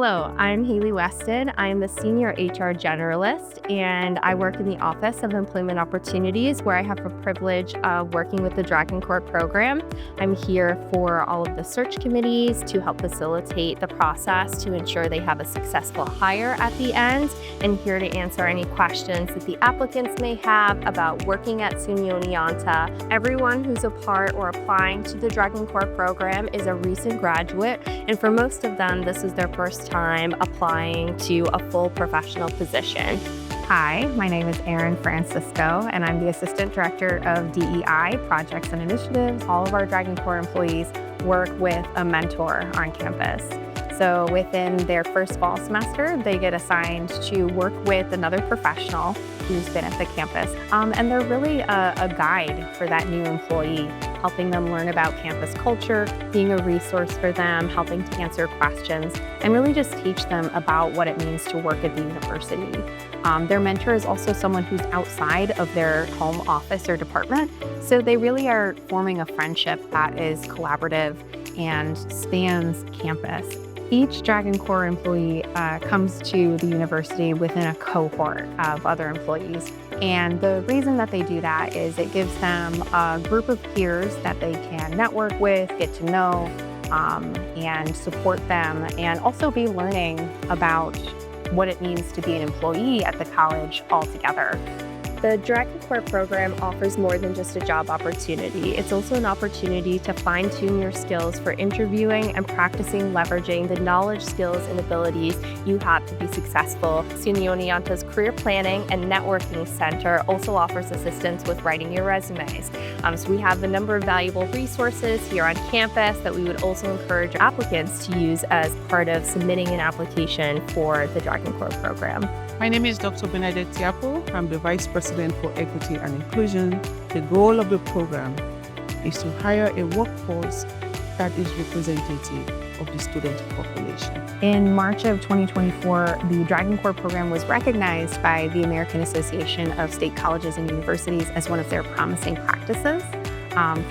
Hello, I'm Haley Weston. I'm the Senior HR Generalist, and I work in the Office of Employment Opportunities, where I have the privilege of working with the Dragon Corps program. I'm here for all of the search committees to help facilitate the process to ensure they have a successful hire at the end, and here to answer any questions that the applicants may have about working at SUNY Oneonta. Everyone who's a part or applying to the Dragon Corps program is a recent graduate, and for most of them, this is their first time applying to a full professional position. Hi, my name is Erin Francisco, and I'm the Assistant Director of DEI, Projects and Initiatives. All of our Dragon Corps employees work with a mentor on campus. So within their first fall semester, they get assigned to work with another professional who's been at the campus. And they're really a guide for that new employee, helping them learn about campus culture, being a resource for them, helping to answer questions, and really just teach them about what it means to work at the university. Their mentor is also someone who's outside of their home office or department, so they really are forming a friendship that is collaborative and spans campus. Each Dragon Corps employee comes to the university within a cohort of other employees. And the reason that they do that is it gives them a group of peers that they can network with, get to know, and support them, and also be learning about what it means to be an employee at the college altogether. The Dragon Corps program offers more than just a job opportunity. It's also an opportunity to fine-tune your skills for interviewing and practicing leveraging the knowledge, skills, and abilities you have to be successful. SUNY Oneonta's Career Planning and Networking Center also offers assistance with writing your resumes. So we have a number of valuable resources here on campus that we would also encourage applicants to use as part of submitting an application for the Dragon Corps program. My name is Dr. Bernadette Tiapo. I'm the Vice President for Equity and Inclusion. The goal of the program is to hire a workforce that is representative of the student population. In March of 2024, the Dragon Corps program was recognized by the American Association of State Colleges and Universities as one of their promising practices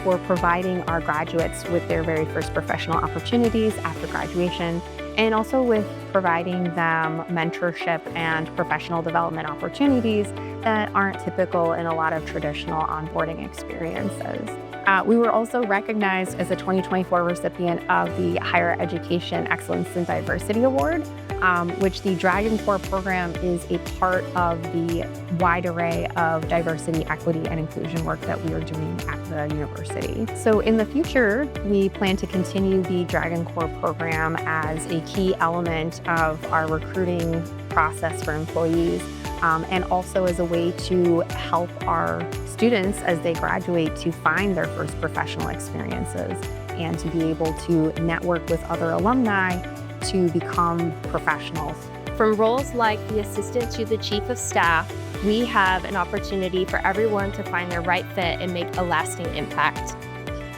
for providing our graduates with their very first professional opportunities after graduation, and also with providing them mentorship and professional development opportunities that aren't typical in a lot of traditional onboarding experiences. We were also recognized as a 2024 recipient of the Higher Education Excellence in Diversity Award, which the Dragon Corps program is a part of the wide array of diversity, equity, and inclusion work that we are doing at the university. So in the future, we plan to continue the Dragon Corps program as a key element of our recruiting process for employees, and also as a way to help our students as they graduate to find their first professional experiences and to be able to network with other alumni to become professionals. From roles like the assistant to the chief of staff, we have an opportunity for everyone to find their right fit and make a lasting impact.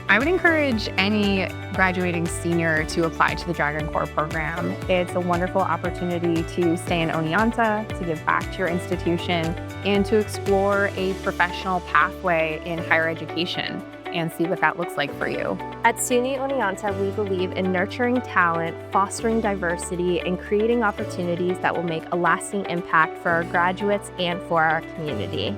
I would encourage any graduating senior to apply to the Dragon Corps program. It's a wonderful opportunity to stay in Oneonta, to give back to your institution, and to explore a professional pathway in higher education and see what that looks like for you. At SUNY Oneonta, we believe in nurturing talent, fostering diversity, and creating opportunities that will make a lasting impact for our graduates and for our community.